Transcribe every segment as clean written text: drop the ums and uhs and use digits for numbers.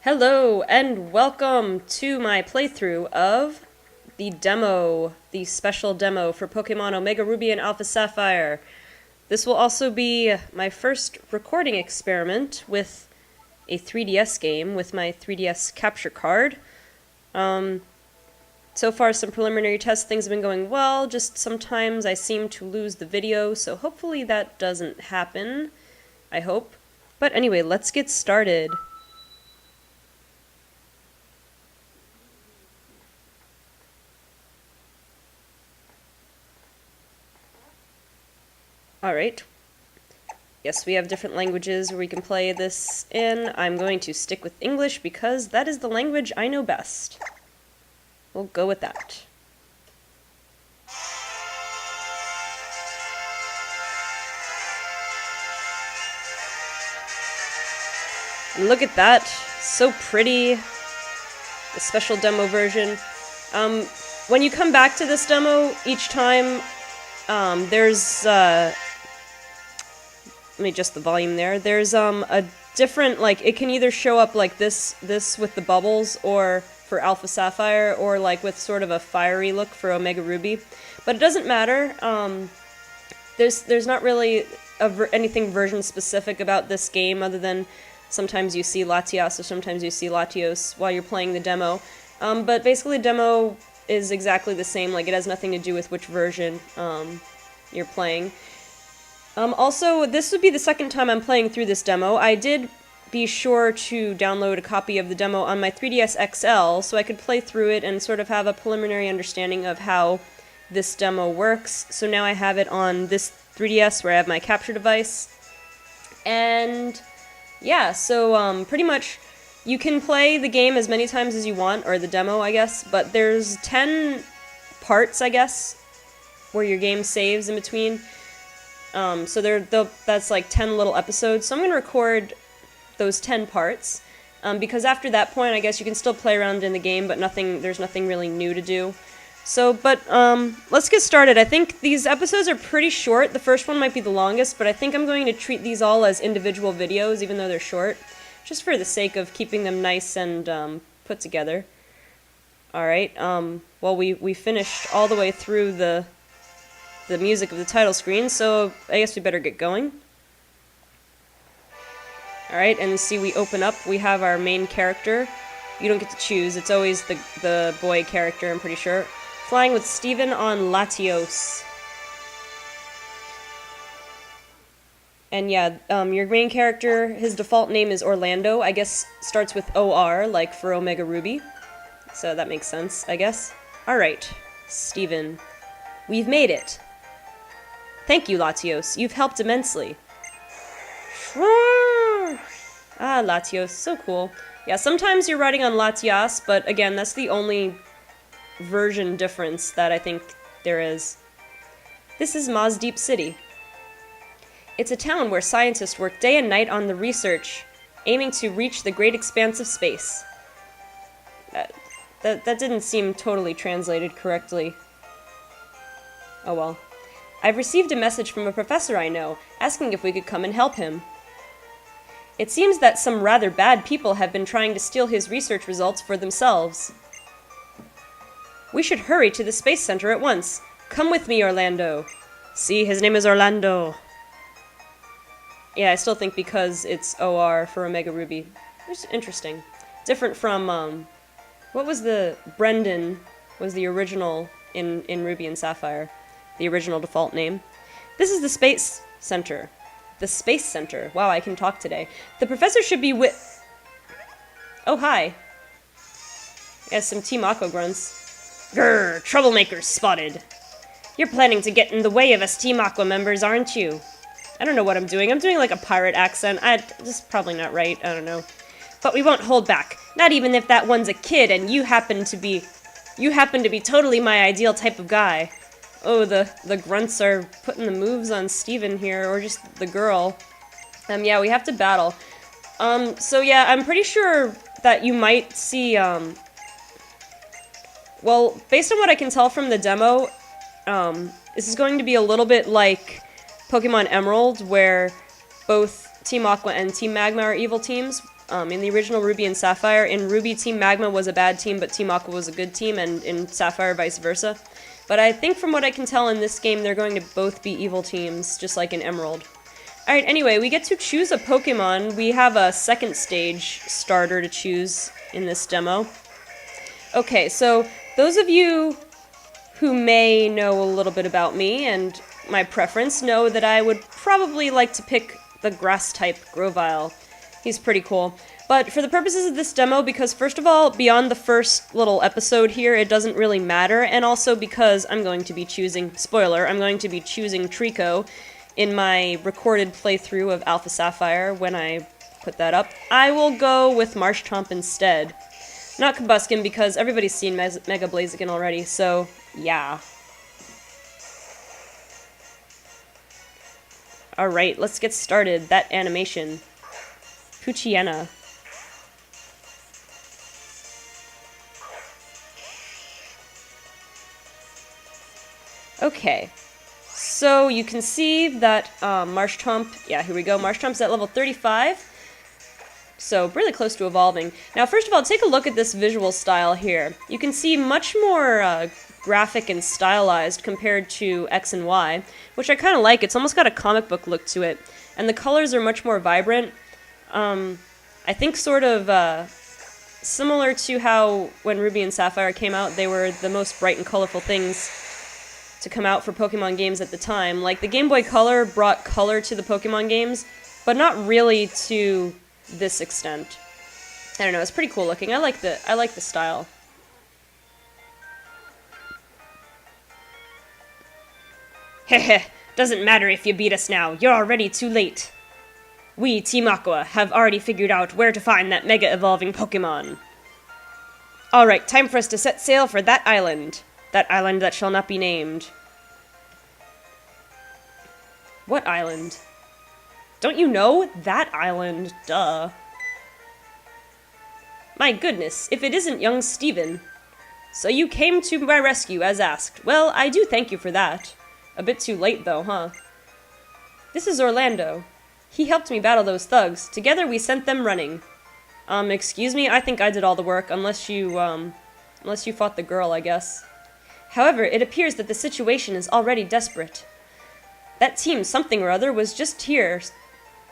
Hello and welcome to my playthrough of the special demo for Pokémon Omega Ruby and Alpha Sapphire. This will also be my first recording experiment with a 3DS game with my 3DS capture card. So far some preliminary test things have been going well, just sometimes I seem to lose the video, so hopefully that doesn't happen, I hope. But anyway, let's get started. Alright. Yes, we have different languages where we can play this in. I'm going to stick with English because that is the language I know best. We'll go with that. And look at that. So pretty. The special demo version. When you come back to this demo, each time, there's, let me adjust the volume there. There's a different, like, it can either show up like this with the bubbles, or for Alpha Sapphire, or like with sort of a fiery look for Omega Ruby. But it doesn't matter. There's not really anything version specific about this game other than sometimes you see Latias or sometimes you see Latios while you're playing the demo. But basically the demo is exactly the same, like it has nothing to do with which version you're playing. Also, this would be the second time I'm playing through this demo. I did be sure to download a copy of the demo on my 3DS XL so I could play through it and sort of have a preliminary understanding of how this demo works. So now I have it on this 3DS where I have my capture device. And yeah, so pretty much you can play the game as many times as you want, or the demo, I guess, but there's 10 parts, I guess, where your game saves in between. So that's like 10 little episodes. So I'm going to record those 10 parts, because after that point, I guess you can still play around in the game, but there's nothing really new to do. So, but let's get started. I think these episodes are pretty short. The first one might be the longest, but I think I'm going to treat these all as individual videos, even though they're short, just for the sake of keeping them nice and put together. Alright, well, we finished all the way through the music of the title screen, so I guess we better get going. Alright, and see, we open up, we have our main character. You don't get to choose, it's always the boy character, I'm pretty sure. Flying with Steven on Latios. And yeah, your main character, his default name is Orlando, I guess starts with OR, like for Omega Ruby. So that makes sense, I guess. Alright, Steven. We've made it. Thank you, Latios. You've helped immensely. Ah, Latios. So cool. Yeah, sometimes you're riding on Latias, but again, that's the only version difference that I think there is. This is Maz Deep City. It's a town where scientists work day and night on the research, aiming to reach the great expanse of space. That didn't seem totally translated correctly. Oh well. I've received a message from a professor I know, asking if we could come and help him. It seems that some rather bad people have been trying to steal his research results for themselves. We should hurry to the Space Center at once. Come with me, Orlando. See, his name is Orlando. Yeah, I still think because it's OR for Omega Ruby. It's interesting. Different from, what was Brendan was the original in Ruby and Sapphire. The original default name. This is the Space Center. The Space Center. Wow, I can talk today. The professor should be with... Oh, hi. Yeah, some Team Aqua grunts. Grrr, troublemakers spotted. You're planning to get in the way of us Team Aqua members, aren't you? I don't know what I'm doing. I'm doing like a pirate accent. This is probably not right. I don't know. But we won't hold back. Not even if that one's a kid and you happen to be totally my ideal type of guy. Oh, the grunts are putting the moves on Steven here, or just the girl. Yeah, we have to battle. So yeah, I'm pretty sure that you might see, well, based on what I can tell from the demo, this is going to be a little bit like Pokemon Emerald, where both Team Aqua and Team Magma are evil teams. In the original Ruby and Sapphire, in Ruby, Team Magma was a bad team, but Team Aqua was a good team, and in Sapphire, vice versa. But I think from what I can tell in this game, they're going to both be evil teams, just like in Emerald. Alright, anyway, we get to choose a Pokemon. We have a second stage starter to choose in this demo. Okay, so those of you who may know a little bit about me and my preference know that I would probably like to pick the grass-type Grovyle. He's pretty cool. But for the purposes of this demo, because first of all, beyond the first little episode here, it doesn't really matter, and also because I'm going to be choosing, spoiler, I'm going to be choosing Trico in my recorded playthrough of Alpha Sapphire when I put that up, I will go with Marshtomp instead. Not Combuskin, because everybody's seen Mega Blaziken already, so yeah. Alright, let's get started. That animation. Poochyena. Okay. So you can see that Marshtomp, yeah, here we go. Marshtomp's at level 35. So really close to evolving. Now, first of all, take a look at this visual style here. You can see much more graphic and stylized compared to X and Y, which I kind of like. It's almost got a comic book look to it. And the colors are much more vibrant. I think sort of similar to how when Ruby and Sapphire came out, they were the most bright and colorful things to come out for Pokemon games at the time. Like, the Game Boy Color brought color to the Pokemon games, but not really to this extent. I don't know, it's pretty cool looking. I like the style. Heh, doesn't matter if you beat us now. You're already too late. We, Team Aqua, have already figured out where to find that mega evolving Pokemon. Alright, time for us to set sail for that island. That island that shall not be named. What island? Don't you know? That island, duh. My goodness, if it isn't young Steven. So you came to my rescue as asked. Well, I do thank you for that. A bit too late though, huh? This is Orlando. He helped me battle those thugs. Together we sent them running. Excuse me? I think I did all the work, unless you fought the girl, I guess. However, it appears that the situation is already desperate. That team something or other was just here.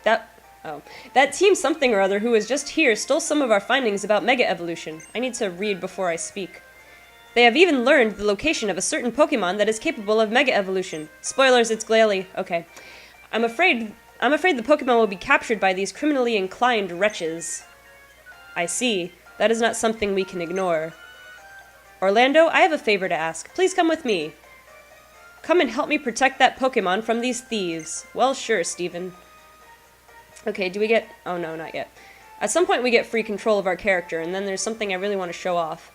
That team something or other who was just here stole some of our findings about Mega Evolution. I need to read before I speak. They have even learned the location of a certain Pokemon that is capable of Mega Evolution. Spoilers, it's Glalie. Okay. I'm afraid the Pokemon will be captured by these criminally inclined wretches. I see. That is not something we can ignore. Orlando, I have a favor to ask. Please come with me. Come and help me protect that Pokemon from these thieves. Well, sure, Steven. Okay, do we get... Oh, no, not yet. At some point we get free control of our character, and then there's something I really want to show off.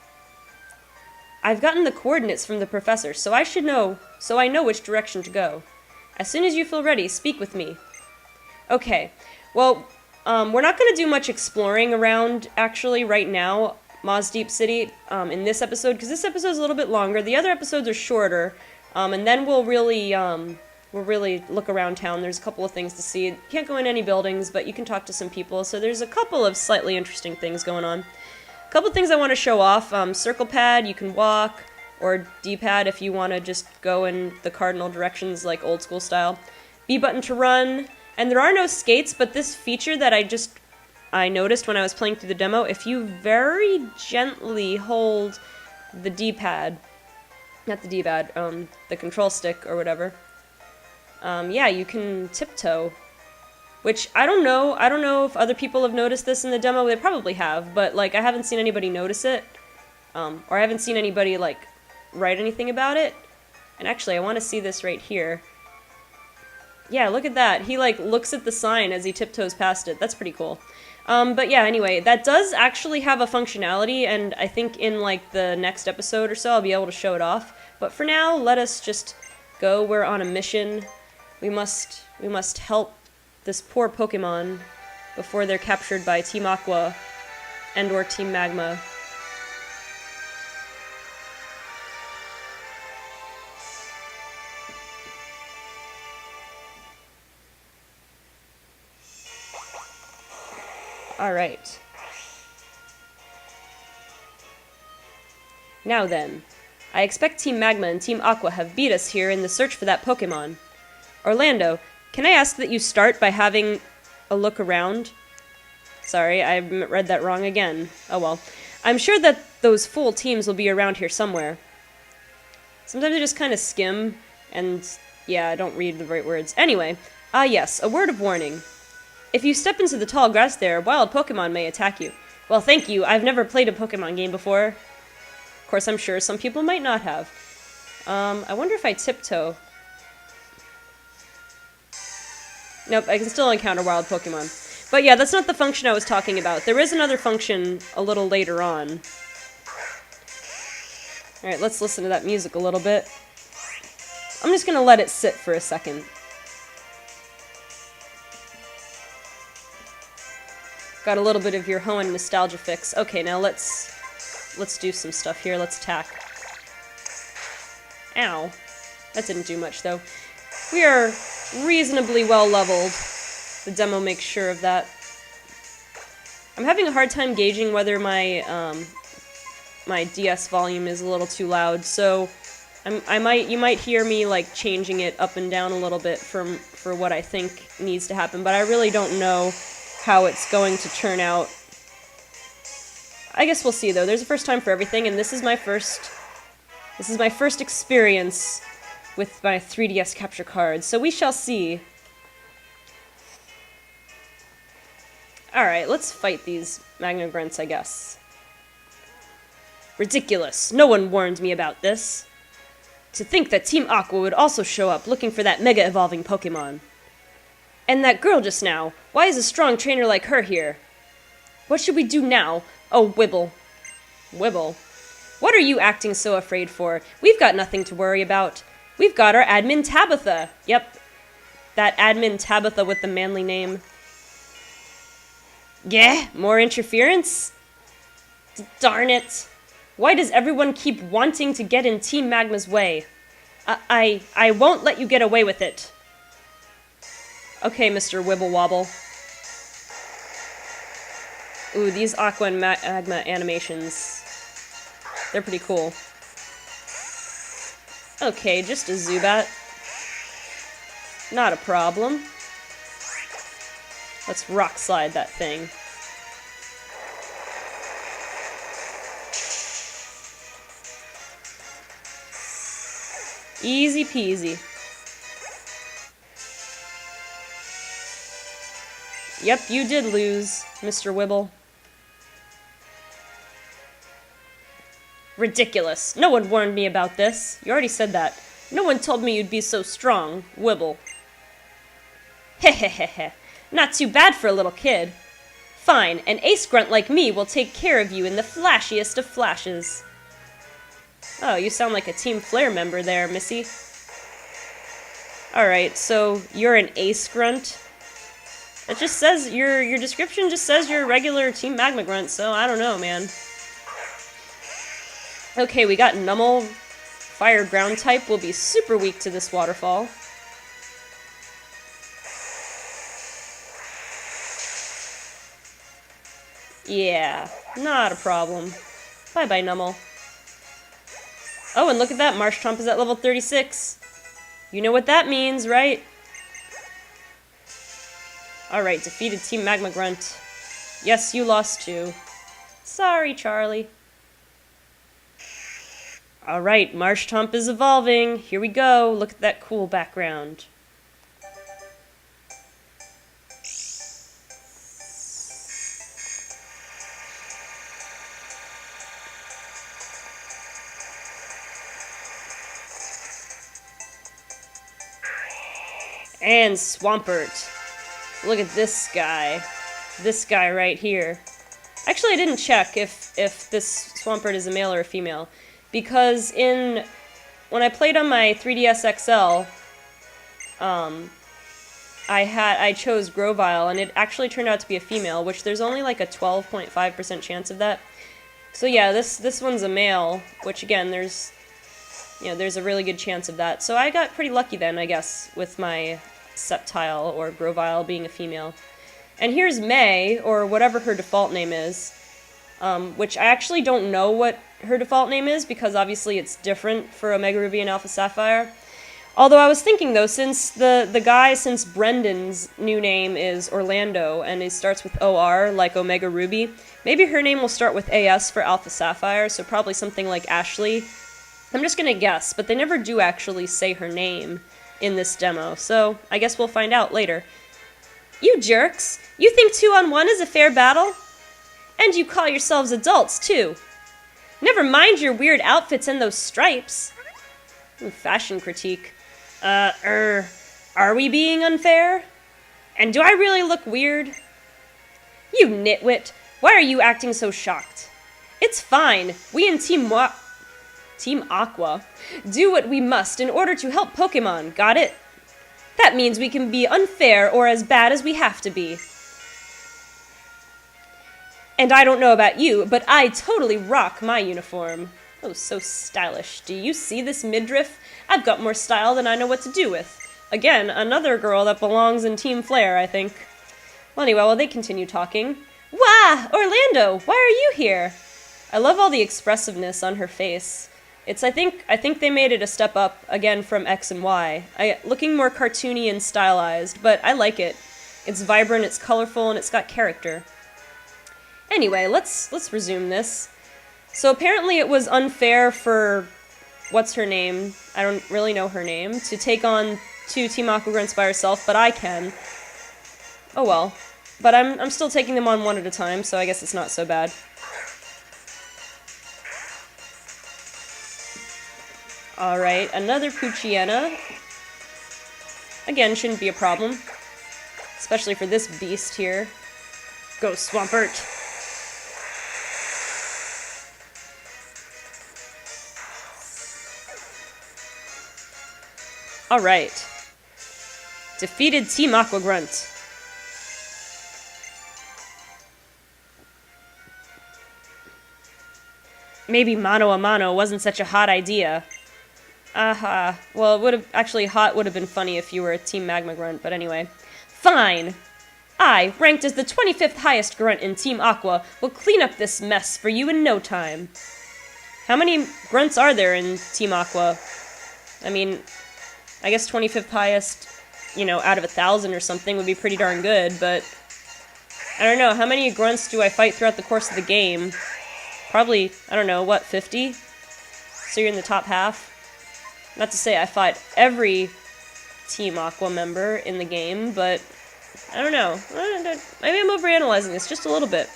I've gotten the coordinates from the professor, so I know which direction to go. As soon as you feel ready, speak with me. Okay, well, we're not going to do much exploring around, actually, right now, Moz Deep City, in this episode, because this episode's a little bit longer. The other episodes are shorter, and then we'll really look around town. There's a couple of things to see. You can't go in any buildings, but you can talk to some people, so there's a couple of slightly interesting things going on. A couple things I want to show off. Circle pad, you can walk, or D-pad if you want to just go in the cardinal directions like old school style. B button to run, and there are no skates, but this feature that I noticed when I was playing through the demo, if you very gently hold the D-pad, not the D-pad, the control stick or whatever, yeah, you can tiptoe. Which, I don't know if other people have noticed this in the demo. They probably have, but, like, I haven't seen anybody notice it. Or I haven't seen anybody, like, write anything about it. And actually, I want to see this right here. Yeah, look at that. He, like, looks at the sign as he tiptoes past it. That's pretty cool. But yeah, anyway, that does actually have a functionality, and I think in, like, the next episode or so, I'll be able to show it off. But for now, let us just go. We're on a mission. We must help this poor Pokemon before they're captured by Team Aqua and or Team Magma. Alright. Now then, I expect Team Magma and Team Aqua have beat us here in the search for that Pokémon. Orlando, can I ask that you start by having a look around? Sorry, I read that wrong again. Oh well. I'm sure that those full teams will be around here somewhere. Sometimes I just kind of skim, and yeah, I don't read the right words. Anyway, yes, a word of warning. If you step into the tall grass there, wild Pokémon may attack you. Well, thank you, I've never played a Pokémon game before. Of course, I'm sure some people might not have. I wonder if I tiptoe. Nope, I can still encounter wild Pokemon. But yeah, that's not the function I was talking about. There is another function a little later on. Alright, let's listen to that music a little bit. I'm just gonna let it sit for a second. Got a little bit of your Hoenn nostalgia fix. Okay, now let's do some stuff here. Let's attack. Ow. That didn't do much, though. We are reasonably well leveled. The demo makes sure of that. I'm having a hard time gauging whether my my DS volume is a little too loud, so you might hear me like changing it up and down a little bit for what I think needs to happen, but I really don't know how it's going to turn out. I guess we'll see though. There's a first time for everything, and this is my first experience with my 3DS capture card, so we shall see. Alright, let's fight these Magna Grunts, I guess. Ridiculous. No one warned me about this. To think that Team Aqua would also show up looking for that mega-evolving Pokémon. And that girl just now. Why is a strong trainer like her here? What should we do now? Oh, Wibble. Wibble. What are you acting so afraid for? We've got nothing to worry about. We've got our admin Tabitha. Yep. That admin Tabitha with the manly name. Yeah? More interference? Darn it. Why does everyone keep wanting to get in Team Magma's way? I won't let you get away with it. Okay, Mr. Wibble Wobble. Ooh, these Aqua and Magma animations. They're pretty cool. Okay, just a Zubat. Not a problem. Let's rock slide that thing. Easy peasy. Yep, you did lose, Mr. Wibble. Ridiculous. No one warned me about this. You already said that. No one told me you'd be so strong, Wibble. Hehehehe. Not too bad for a little kid. Fine, an ace grunt like me will take care of you in the flashiest of flashes. Oh, you sound like a Team Flare member there, Missy. Alright, so you're an ace grunt? It just says, your description just says you're a regular Team Magma grunt, so I don't know, man. Okay, we got Nummel. Fire ground type will be super weak to this waterfall. Yeah, not a problem. Bye-bye, Nummel. Oh, and look at that, Marshtomp is at level 36. You know what that means, right? Alright, defeated Team Magma Grunt. Yes, you lost too. Sorry, Charlie. Alright, Marshtomp is evolving. Here we go. Look at that cool background. And Swampert. Look at this guy. This guy right here. Actually, I didn't check if this Swampert is a male or a female, because when I played on my 3DS XL, I chose Grovyle, and it actually turned out to be a female, which there's only like a 12.5% chance of that. So yeah, this one's a male, which again, there's a really good chance of that. So I got pretty lucky then, I guess, with my Sceptile or Grovyle being a female. And here's May, or whatever her default name is, which I actually don't know what her default name is, because obviously it's different for Omega Ruby and Alpha Sapphire. Although I was thinking, though, since since Brendan's new name is Orlando, and it starts with OR, like Omega Ruby, maybe her name will start with AS for Alpha Sapphire, so probably something like Ashley. I'm just gonna guess, but they never do actually say her name in this demo, so I guess we'll find out later. You jerks! You think 2-on-1 is a fair battle? And you call yourselves adults, too. Never mind your weird outfits and those stripes. Ooh, fashion critique. Are we being unfair? And do I really look weird? You nitwit, why are you acting so shocked? It's fine. We in Team Aqua do what we must in order to help Pokémon, got it? That means we can be unfair or as bad as we have to be. And I don't know about you, but I totally rock my uniform. Oh, so stylish. Do you see this midriff? I've got more style than I know what to do with. Again, another girl that belongs in Team Flare, I think. Well, anyway, while they continue talking. Wah! Orlando, why are you here? I love all the expressiveness on her face. I think they made it a step up, again, from X and Y. Looking more cartoony and stylized, but I like it. It's vibrant, it's colorful, and it's got character. Anyway, let's resume this. So apparently it was unfair for, what's her name? I don't really know her name, to take on 2 Team Aqua Grunts by herself, but I can. Oh well. But I'm still taking them on one at a time, so I guess it's not so bad. Alright, another Poochyena. Again, shouldn't be a problem. Especially for this beast here. Go, Swampert! Alright. Defeated Team Aqua Grunt. Maybe mano a mano wasn't such a hot idea. Aha. Well, it would have actually hot would have been funny if you were a Team Magma Grunt, but anyway. Fine. I, ranked as the 25th highest grunt in Team Aqua, will clean up this mess for you in no time. How many grunts are there in Team Aqua? I mean, I guess 25th highest, you know, out of 1,000 or something would be pretty darn good, but I don't know, how many grunts do I fight throughout the course of the game? Probably, I don't know, what, 50? So you're in the top half? Not to say I fight every Team Aqua member in the game, but I don't know. Maybe I'm overanalyzing this just a little bit.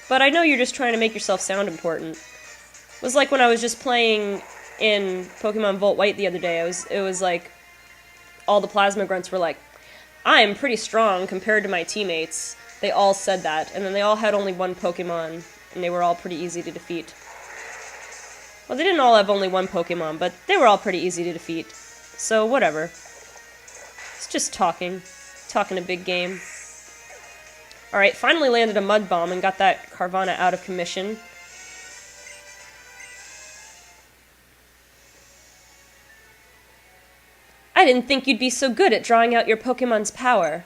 But I know you're just trying to make yourself sound important. It was like when I was just playing in Pokemon Volt White the other day. It was like all the Plasma Grunts were like, I'm pretty strong compared to my teammates. They all said that, and then they all had only one Pokemon, and they were all pretty easy to defeat. Well, they didn't all have only one Pokemon, but they were all pretty easy to defeat. So, whatever. It's just talking. Talking a big game. Alright, finally landed a Mud Bomb and got that Carvana out of commission. I didn't think you'd be so good at drawing out your Pokemon's power.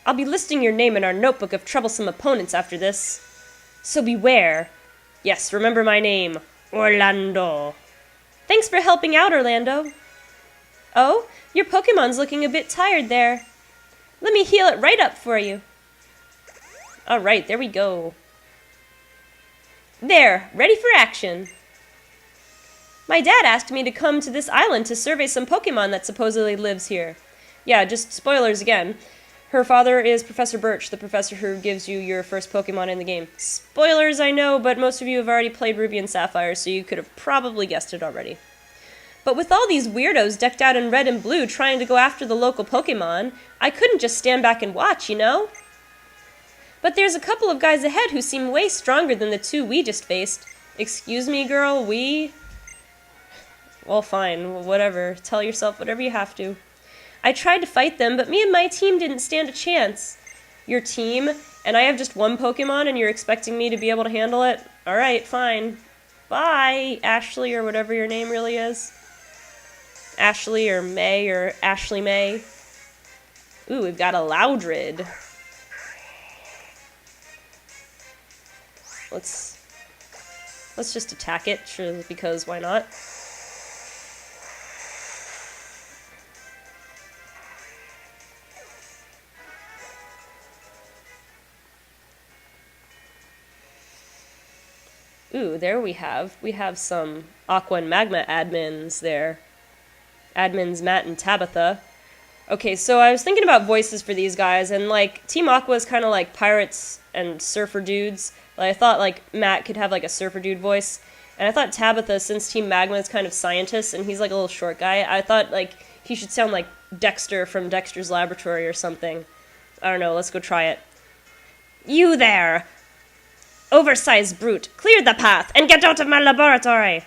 I'll be listing your name in our notebook of troublesome opponents after this. So beware. Yes, remember my name. Orlando. Thanks for helping out, Orlando. Oh, your Pokemon's looking a bit tired there. Let me heal it right up for you. Alright, there we go. There, ready for action. My dad asked me to come to this island to survey some Pokemon that supposedly lives here. Yeah, just spoilers again. Her father is Professor Birch, the professor who gives you your first Pokemon in the game. Spoilers, I know, but most of you have already played Ruby and Sapphire, so you could have probably guessed it already. But with all these weirdos decked out in red and blue trying to go after the local Pokemon, I couldn't just stand back and watch, you know? But there's a couple of guys ahead who seem way stronger than the 2 we just faced. Excuse me, girl, we? Well, fine, whatever. Tell yourself whatever you have to. I tried to fight them, but me and my team didn't stand a chance. Your team? And I have just one Pokemon and you're expecting me to be able to handle it? Alright, fine. Bye, Ashley, or whatever your name really is. Ashley or Ashley May. Ooh, we've got a Loudred. let's just attack it, sure, because why not? Ooh, there we have some Aqua and Magma admins there. Admins Matt and Tabitha. Okay, so I was thinking about voices for these guys, and like Team Aqua is kind of like pirates and surfer dudes. Like, I thought like Matt could have like a surfer dude voice, and I thought Tabitha, since Team Magma is kind of scientist and he's like a little short guy, I thought like he should sound like Dexter from Dexter's Laboratory or something. I don't know. Let's go try it. You there, oversized brute! Clear the path and get out of my laboratory.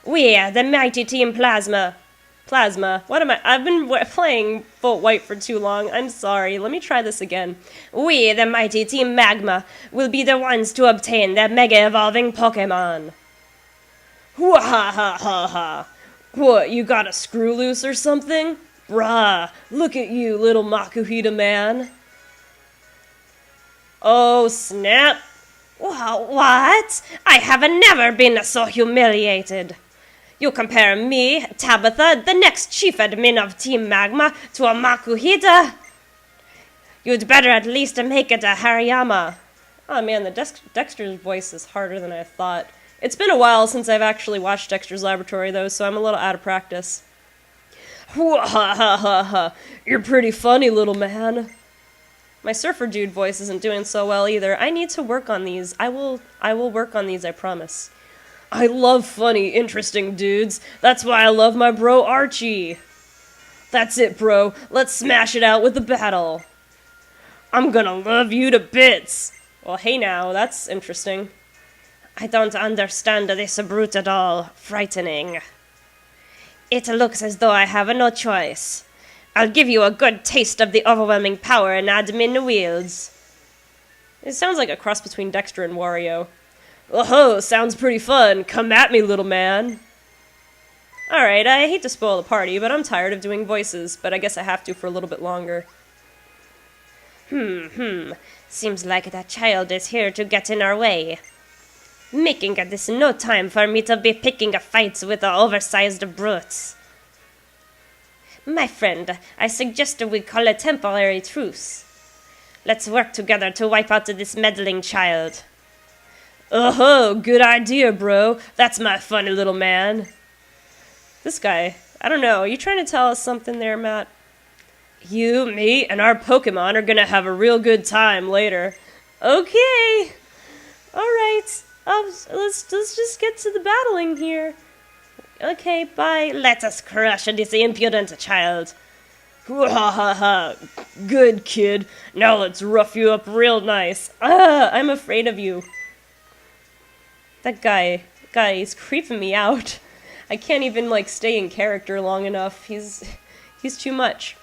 We, the mighty Team Plasma. Plasma. What am I? I've been playing Volt White for too long. I'm sorry. Let me try this again. We, the mighty Team Magma, will be the ones to obtain the mega-evolving Pokémon. Wha-ha-ha-ha-ha. What, you got a screw loose or something? Brah, look at you, little Makuhita man. Oh, snap. What? I have never been so humiliated. You compare me, Tabitha, the next chief admin of Team Magma, to a Makuhita? You'd better at least make it a Hariyama. Oh man, the Dexter's voice is harder than I thought. It's been a while since I've actually watched Dexter's Laboratory, though, so I'm a little out of practice. Ha-ha-ha-ha. You're pretty funny, little man. My surfer dude voice isn't doing so well either. I need to work on these. I will work on these, I promise. I love funny, interesting dudes. That's why I love my bro Archie. That's it, bro. Let's smash it out with a battle. I'm gonna love you to bits. Well, hey now, that's interesting. I don't understand this brute at all. Frightening. It looks as though I have no choice. I'll give you a good taste of the overwhelming power an admin wields. It sounds like a cross between Dexter and Wario. Oh, sounds pretty fun. Come at me, little man. Alright, I hate to spoil the party, but I'm tired of doing voices, but I guess I have to for a little bit longer. Seems like that child is here to get in our way. Making this no time for me to be picking fights with the oversized brutes. My friend, I suggest we call a temporary truce. Let's work together to wipe out this meddling child. Oh, good idea, bro. That's my funny little man. This guy, I don't know. Are you trying to tell us something there, Matt? You, me, and our Pokemon are gonna have a real good time later. Okay. Alright. Let's just get to the battling here. Okay, bye. Let us crush this impudent child. Ha ha ha. Good kid. Now let's rough you up real nice. I'm afraid of you. That guy, he's creeping me out. I can't even, like, stay in character long enough. He's too much.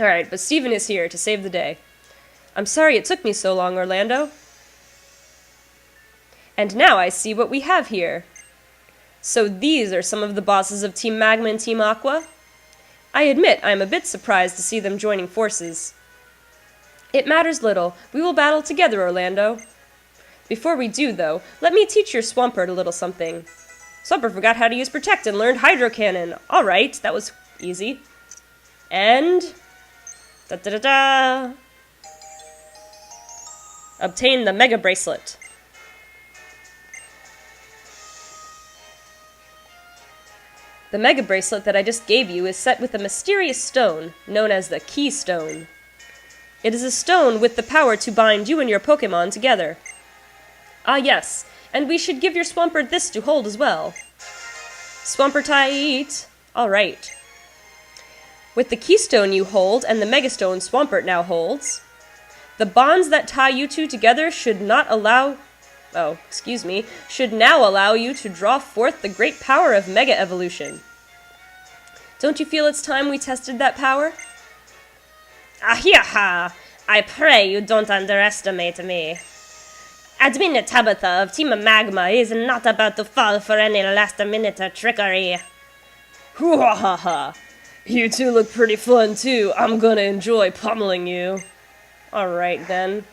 Alright, but Steven is here to save the day. I'm sorry it took me so long, Orlando. And now I see what we have here. So these are some of the bosses of Team Magma and Team Aqua? I admit I am a bit surprised to see them joining forces. It matters little. We will battle together, Orlando. Before we do, though, let me teach your Swampert a little something. Swampert forgot how to use Protect and learned Hydro Cannon. Alright, that was easy. And... da-da-da-da! Obtain the Mega Bracelet. The Mega Bracelet that I just gave you is set with a mysterious stone, known as the Keystone. It is a stone with the power to bind you and your Pokémon together. Ah yes, and we should give your Swampert this to hold as well. Swampertite! Alright. With the Keystone you hold, and the Megastone Swampert now holds, the bonds that tie you two together should now allow you to draw forth the great power of Mega Evolution. Don't you feel it's time we tested that power? Ahiha! I pray you don't underestimate me. Admin Tabitha of Team Magma is not about to fall for any last-minute trickery. Hoo-ha-ha-ha! You two look pretty fun, too. I'm gonna enjoy pummeling you. Alright, then.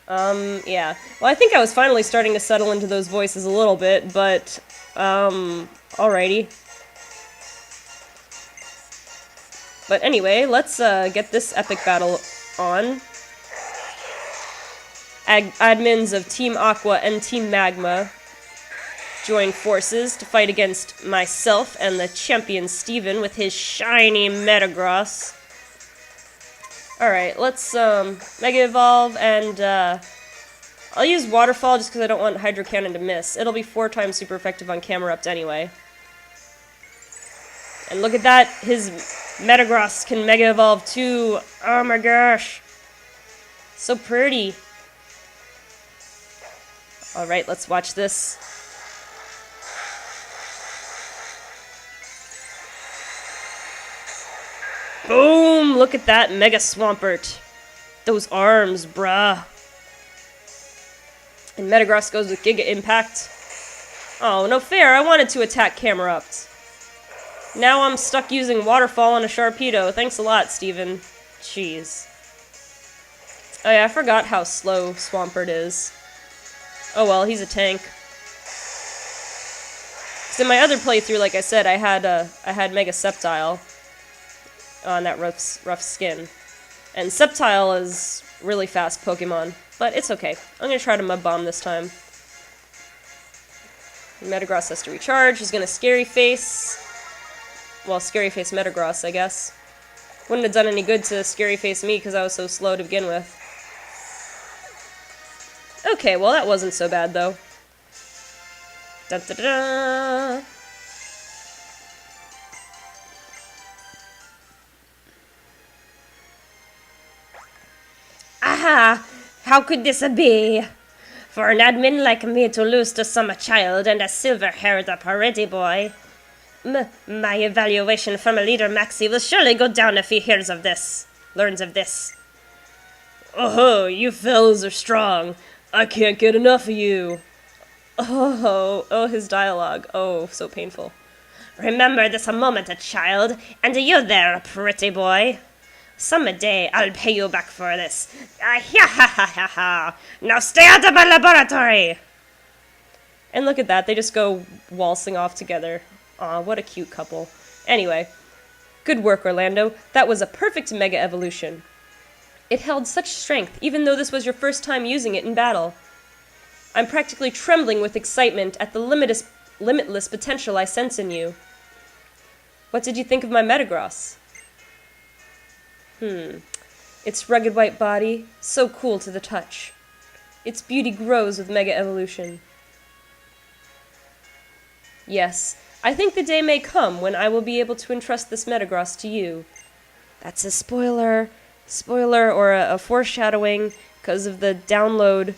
Yeah. Well, I think I was finally starting to settle into those voices a little bit, but, alrighty. But anyway, let's, get this epic battle on. Admins of Team Aqua and Team Magma join forces to fight against myself and the champion Steven with his shiny Metagross. Alright, let's, Mega Evolve, and, I'll use Waterfall just because I don't want Hydro Cannon to miss. It'll be 4 times super effective on Camerupt anyway. And look at that, his Metagross can Mega Evolve too. Oh my gosh. So pretty. Alright, let's watch this. Boom! Look at that Mega Swampert. Those arms, bruh. And Metagross goes with Giga Impact. Oh, no fair. I wanted to attack Camerupt. Now I'm stuck using Waterfall on a Sharpedo. Thanks a lot, Steven. Jeez. Oh yeah, I forgot how slow Swampert is. Oh well, he's a tank. 'Cause in my other playthrough, like I said, I had Mega Sceptile on that rough skin. And Sceptile is really fast Pokemon, but it's okay. I'm gonna try to Mud Bomb this time. Metagross has to recharge. He's gonna Scary Face. Well, Scary Face Metagross, I guess. Wouldn't have done any good to Scary Face me because I was so slow to begin with. Okay, well that wasn't so bad though. Da da da. Aha! How could this be? For an admin like me to lose to some child and a silver-haired pretty boy. My evaluation from a leader Maxie will surely go down if he hears of this. Learns of this. Oh, you fellas are strong. I can't get enough of you. Oh, his dialogue. Oh, so painful. Remember this a moment, child, and you there, pretty boy. Some day I'll pay you back for this. Now stay out of my laboratory! And look at that, they just go waltzing off together. Aw, what a cute couple. Anyway, good work, Orlando. That was a perfect Mega Evolution. It held such strength, even though this was your first time using it in battle. I'm practically trembling with excitement at the limitless potential I sense in you. What did you think of my Metagross? Its rugged white body, so cool to the touch. Its beauty grows with Mega Evolution. Yes, I think the day may come when I will be able to entrust this Metagross to you. That's a spoiler or a foreshadowing because of the download.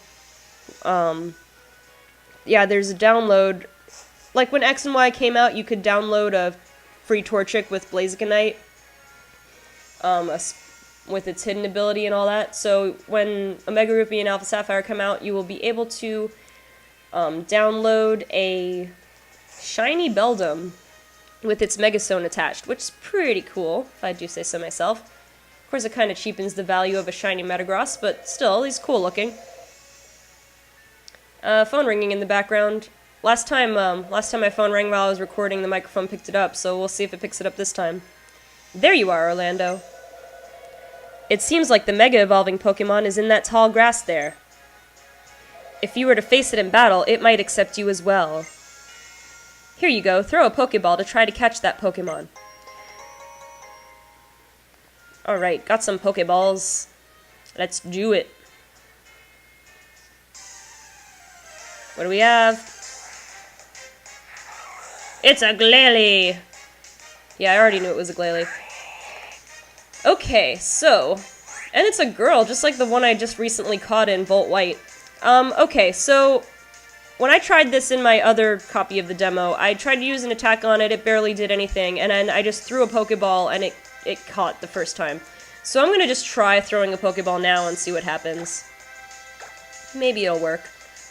Yeah, there's a download. Like when X and Y came out, you could download a free Torchic with Blazikenite. With its hidden ability and all that. So when Omega Ruby and Alpha Sapphire come out, you will be able to download a shiny Beldum with its Megastone attached, which is pretty cool, if I do say so myself. Of course, it kind of cheapens the value of a shiny Metagross, but still, he's cool looking. Phone ringing in the background. Last time my phone rang while I was recording, the microphone picked it up, so we'll see if it picks it up this time. There you are, Orlando. It seems like the Mega Evolving Pokemon is in that tall grass there. If you were to face it in battle, it might accept you as well. Here you go, throw a Pokeball to try to catch that Pokemon. Alright, got some Pokeballs. Let's do it. What do we have? It's a Glalie! Yeah, I already knew it was a Glalie. Okay, so... And it's a girl, just like the one I just recently caught in Volt White. Okay, so... When I tried this in my other copy of the demo, I tried to use an attack on it, it barely did anything, and then I just threw a Pokeball and it caught the first time. So I'm gonna just try throwing a Pokeball now and see what happens. Maybe it'll work.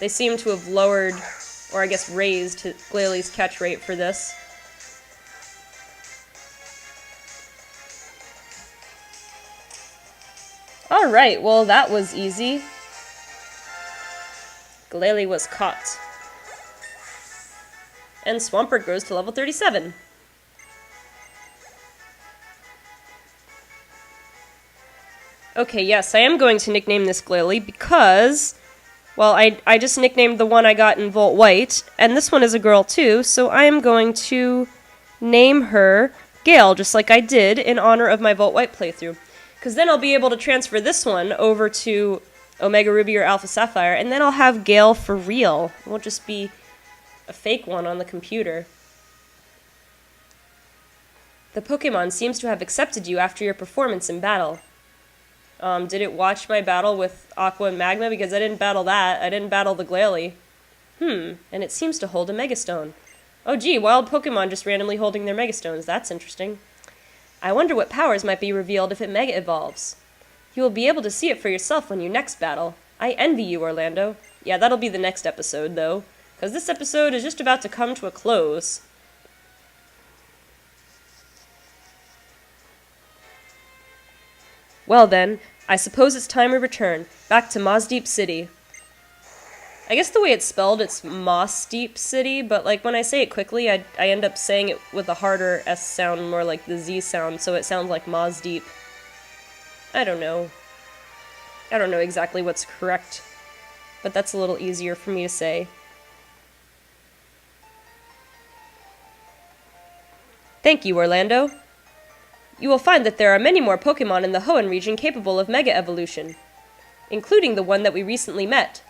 They seem to have lowered, or I guess raised, Glalie's catch rate for this. Alright, well that was easy. Glalie was caught. And Swampert grows to level 37. Okay, yes, I am going to nickname this Glalie because, well, I just nicknamed the one I got in Volt White, and this one is a girl too, so I am going to name her Gale, just like I did in honor of my Volt White playthrough. Because then I'll be able to transfer this one over to Omega Ruby or Alpha Sapphire, and then I'll have Gale for real. It won't just be a fake one on the computer. The Pokémon seems to have accepted you after your performance in battle. Did it watch my battle with Aqua and Magma? Because I didn't battle that. I didn't battle the Glalie. And it seems to hold a Megastone. Oh gee, wild Pokemon just randomly holding their Megastones. That's interesting. I wonder what powers might be revealed if it Mega Evolves. You will be able to see it for yourself when you next battle. I envy you, Orlando. Yeah, that'll be the next episode, though. Because this episode is just about to come to a close. Well then, I suppose it's time we return, back to Mosdeep City. I guess the way it's spelled, it's Mosdeep City, but like when I say it quickly, I end up saying it with a harder S sound, more like the Z sound, so it sounds like Mosdeep. I don't know. I don't know exactly what's correct, but that's a little easier for me to say. Thank you, Orlando. You will find that there are many more Pokémon in the Hoenn region capable of Mega Evolution, including the one that we recently met.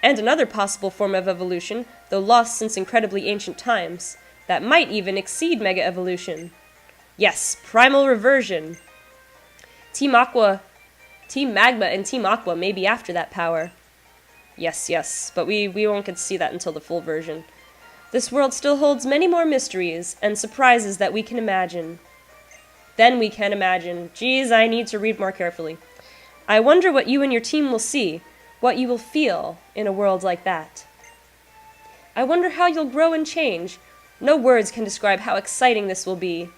And another possible form of evolution, though lost since incredibly ancient times, that might even exceed Mega Evolution. Yes, Primal Reversion. Team Magma and Team Aqua may be after that power. Yes, but we won't get to see that until the full version. This world still holds many more mysteries and surprises that we can imagine. Then we can imagine. Geez, I need to read more carefully. I wonder what you and your team will see, what you will feel in a world like that. I wonder how you'll grow and change. No words can describe how exciting this will be.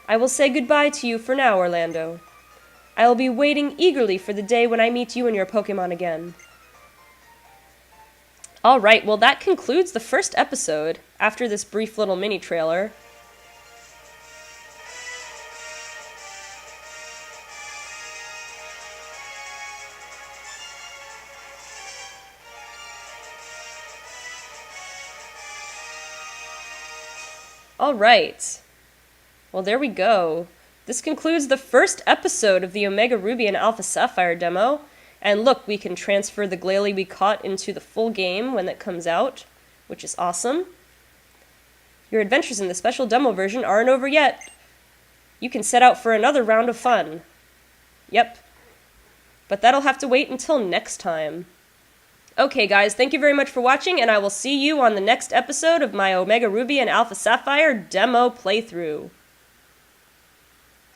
I will say goodbye to you for now, Orlando. I will be waiting eagerly for the day when I meet you and your Pokémon again. Alright, well that concludes the first episode after this brief little mini-trailer. Alright. Well, there we go. This concludes the first episode of the Omega Ruby and Alpha Sapphire demo. And look, we can transfer the Glalie we caught into the full game when it comes out, which is awesome. Your adventures in the special demo version aren't over yet. You can set out for another round of fun. Yep. But that'll have to wait until next time. Okay guys, thank you very much for watching, and I will see you on the next episode of my Omega Ruby and Alpha Sapphire demo playthrough.